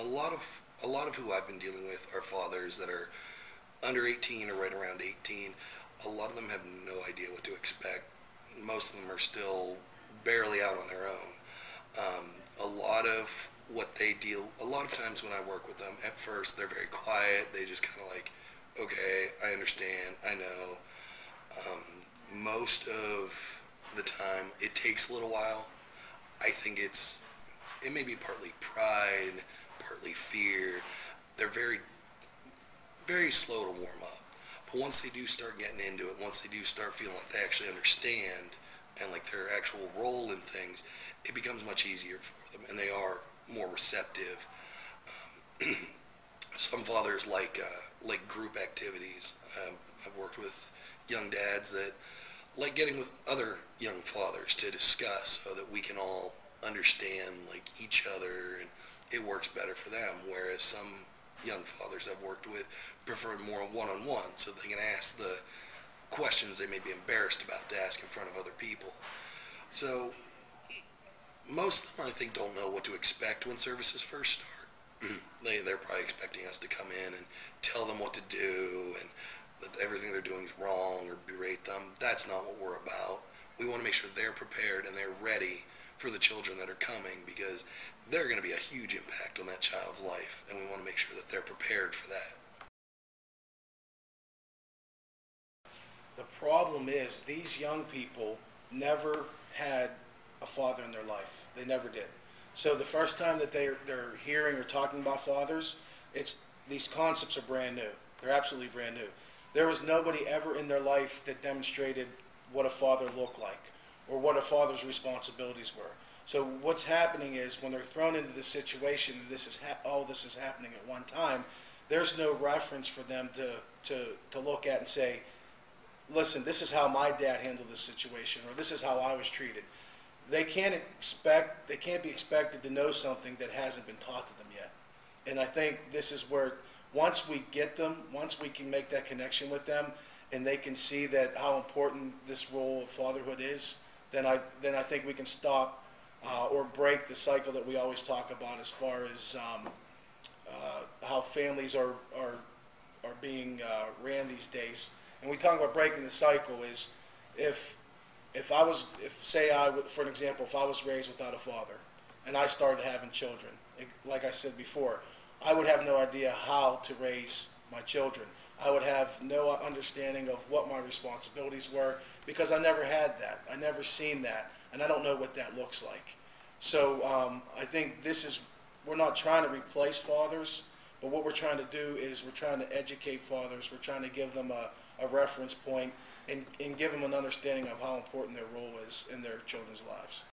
A lot of who I've been dealing with are fathers that are under 18 or right around 18. A lot of them have no idea what to expect. Most of them are still barely out on their own. A lot of times when I work with them, at first they're very quiet. They just kind of like, okay, I understand, I know. Most of the time, it takes a little while. I think it may be partly pride, partly fear. They're very slow to warm up. But once they do start getting into it, once they do start feeling like they actually understand and like their actual role in things, it becomes much easier for them, and they are more receptive. Some fathers like group activities. I've worked with young dads that like getting with other young fathers to discuss so that we can all understand like each other, and it works better for them. Whereas some young fathers I've worked with prefer more one-on-one so they can ask the questions they may be embarrassed about to ask in front of other people. So most of them I think don't know what to expect when services first start. They're probably expecting us to come in and tell them what to do and that everything they're doing is wrong or berate them. That's not what we're about. We want to make sure they're prepared and they're ready for the children that are coming, because they're going to be a huge impact on that child's life, and we want to make sure that they're prepared for that. The problem is these young people never had a father in their life. They never did. So the first time that they're hearing or talking about fathers, it's these concepts are brand new. They're absolutely brand new. There was nobody ever in their life that demonstrated what a father looked like or what a father's responsibilities were. So what's happening is when they're thrown into this situation, and all this is happening at one time, there's no reference for them to look at and say, listen, this is how my dad handled this situation, or this is how I was treated. They can't be expected to know something that hasn't been taught to them yet. And I think this is where once we get them, once we can make that connection with them, and they can see that how important this role of fatherhood is, then I think we can stop or break the cycle that we always talk about as far as how families are being ran these days. And we talk about breaking the cycle is if for an example, if I was raised without a father and I started having children, like I said before, I would have no idea how to raise my children. I would have no understanding of what my responsibilities were because I never had that. I never seen that, and I don't know what that looks like. So I think we're not trying to replace fathers, but what we're trying to do is we're trying to educate fathers. We're trying to give them a reference point and give them an understanding of how important their role is in their children's lives.